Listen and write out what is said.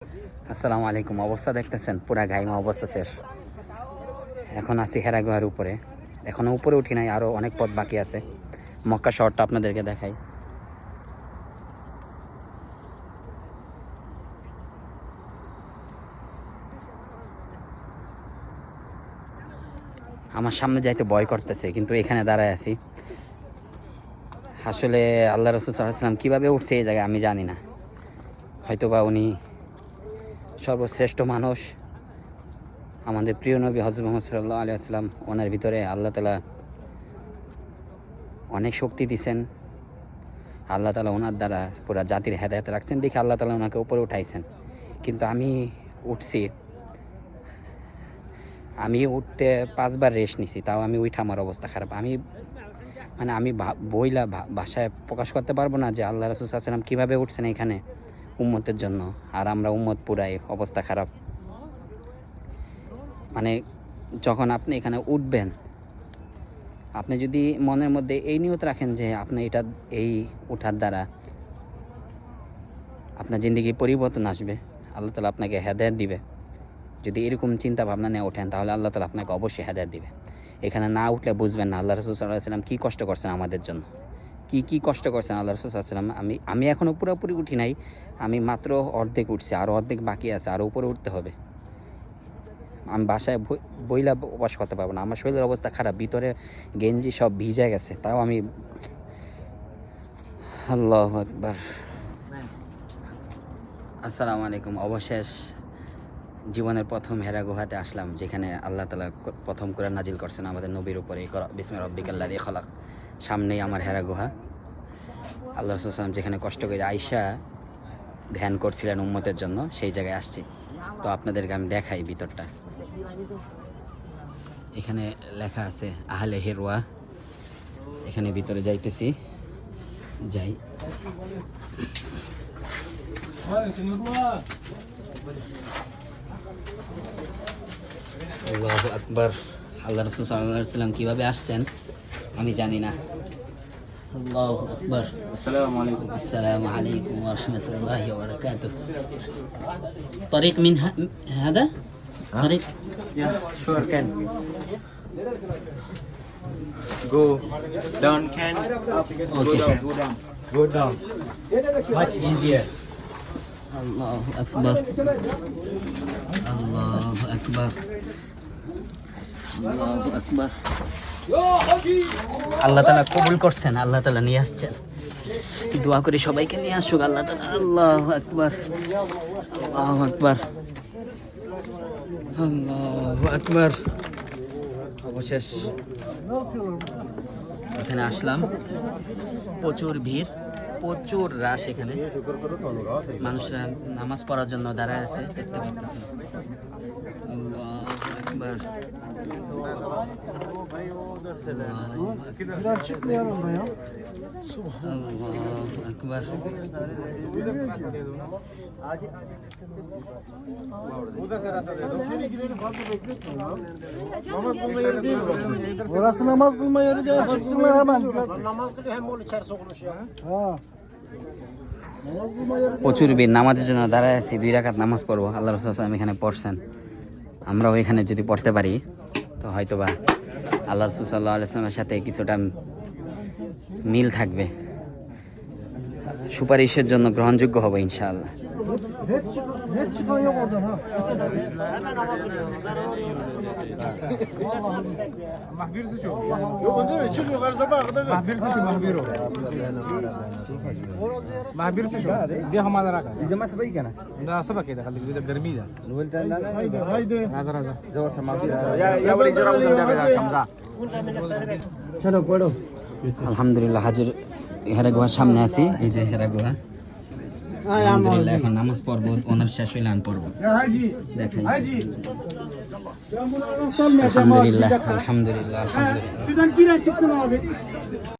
আসসালামু আলাইকুম। অবস্থা দেখতেছেন, পুরা গাইমা অবস্থা শেষ। এখন আছি হেরা গুহার উপরে, এখনও উপরে উঠি নাই, আরও অনেক পথ বাকি আছে। মক্কা শহরটা আপনাদেরকে দেখাই। আমার সামনে যাইতে ভয় করতেছে, কিন্তু এখানে দাঁড়ায় আছি। আসলে আল্লাহ রাসূল সাল্লাল্লাহু আলাইহি ওয়াসাল্লাম কীভাবে উঠছে এই জায়গায় আমি জানি না। হয়তোবা উনি সর্বশ্রেষ্ঠ মানুষ, আমাদের প্রিয় নবী হযরত মুহাম্মদ সাল্লাল্লাহু আলাইহি ওয়াসাল্লাম, ওনার ভিতরে আল্লাহ তাআলা অনেক শক্তি দিয়েছেন। আল্লাহ তাআলা ওনার দ্বারা পুরা জাতির হেদায়েত রাখছেন দেখে আল্লাহ তাআলা ওনাকে উপরে উঠাইছেন। কিন্তু আমি উঠছি, আমি উঠতে 5 বার রেস্ট নিছি, তাও আমি উঠে আমার অবস্থা খারাপ। আমি ভাষায় প্রকাশ করতে পারবো না যে আল্লাহ রাসূল সাল্লাল্লাহু আলাইহি ওয়াসাল্লাম কীভাবে উঠছেন এখানে উম্মতের জন্য, আর আমরা উম্মত পুরাই অবস্থা খারাপ। যখন আপনি এখানে উঠবেন, আপনি যদি মনের মধ্যে এই নিয়ত রাখেন যে আপনি এই উঠার দ্বারা আপনার জিন্দেগি পরিবর্তন আসবে, আল্লাহ তাআলা আপনাকে হেদায়েত দিবে, যদি এরকম চিন্তা ভাবনা নিয়ে ওঠেন, তাহলে আল্লাহ তাআলা আপনাকে অবশ্যই হেদায়েত দিবে। এখানে না উঠলে বুঝবেন না আল্লাহ রাসূল সাল্লাল্লাহু আলাইহি ওয়াসাল্লাম কী কষ্ট করছেন আমাদের জন্য, কী কষ্ট করছেন আল্লাহ রাসূল সাল্লাল্লাহু আলাইহি ওয়াসাল্লাম। আমি এখনও পুরোপুরি উঠি নাই, আমি মাত্র অর্ধেক উঠছি, আরও অর্ধেক বাকি আছে, আরও উপরে উঠতে হবে। আমি বাসায় বইলা প্রকাশ করতে পারবো না, আমার শরীরের অবস্থা খারাপ, ভিতরে গেঞ্জি সব ভিজে গেছে, তাও আমি। আল্লাহু আকবার। আসসালামু আলাইকুম। অবশেষ জীবনের প্রথম হেরা গুহাতে আসলাম, যেখানে আল্লাহ তাআলা প্রথম কোরআন নাজিল করছেন আমাদের নবীর উপরে, বিসমি রাব্বিকাল্লাযী খলাক। সামনেই আমার হেরা গুহা। আল্লাহ রাসূল সাল্লাল্লাহু আলাইহি ওয়াসাল্লাম যেখানে কষ্ট করে আয়েশা ধ্যান করছিলেন উম্মতের জন্য, সেই জায়গায় আসছি। তো আপনাদেরকে আমি দেখাই ভিতরটা। এখানে লেখা আছে আহলে হিরওয়া। এখানে ভিতরে যাইতেছি, যাই। আল্লাহু আকবার। আল্লাহ রাসূল সাল্লাল্লাহু আলাইহি ওয়াসাল্লাম কিভাবে আসছেন আমি জানি না। আল্লাহু আকবার। আসসালামু আলাইকুম ওয়া রাহমাতুল্লাহি ওয়া বারাকাতুহু। طريق من هذا طريق Sure can. Go down can. Okay. Go down. Much easier. আল্লাহু আকবার। আল্লাহু আকবার। আল্লাহু আকবার। আল্লাহ তাআলা কবুল করছেন, আল্লাহ তাআলা নিয়ে আসছেন। দোয়া করি সবাইকে নিয়ে আসুক আল্লাহ তাআলা। আল্লাহু আকবার। আল্লাহু আকবার। আল্লাহু আকবার। অবশেষ এখানে আসলাম, প্রচুর ভিড়, প্রচুর রাশ। এখানে মানুষরা নামাজ পড়ার জন্য দাঁড়ায় আছে, দেখতে পাচ্ছেন। আল্লাহু আকবার। আল্লাহু আকবার। Orası namaz kılma yeri de çıksınlar hemen. Namaz kılıyor hem onu içerisi okumuş ya. Ha. প্রচুর ভিড়, নামাজের জন্য দাঁড়ায় আছি। 2 রাকাত নামাজ পড়বো, আল্লাহ রাসূল সাল্লাল্লাহু আলাইহি ওয়াসাল্লাম এখানে পড়ছেন। আমরাও এখানে যদি পড়তে পারি, তো হয়তোবা আল্লাহ রাসূল সাল্লাল্লাহু আলাইহি ওয়াসাল্লামের সাথে কিছুটা মিল থাকবে, সুপারিশের জন্য গ্রহণযোগ্য হবে ইনশাআল্লাহ। Hiç çıkan yok oradan ha. Mahbirisi çok. Yok değil mi? Çık yukarı sabah kadar. Mahbirisi çok, mahbir o. Mahbirisi çok. Dia hamalara raka. İzle masa bayi kana. Da sabah keda kali kita garmi da. Haydi. Hazır. Zor sa mahbir. Ya bari jora udam jabe da kamza. চলো পড়ো। আলহামদুলিল্লাহ হাজির হেরা গুহার সামনে আছি, এই যে হেরা গুহা। আলহামদুলিল্লাহ এখন নামাজ পড়বো, ওনার শেষ হইলে আমি পড়বো, দেখাই। আলহামদুলিল্লাহ আলহামদুলিল্লাহ আলহামদুলিল্লাহ।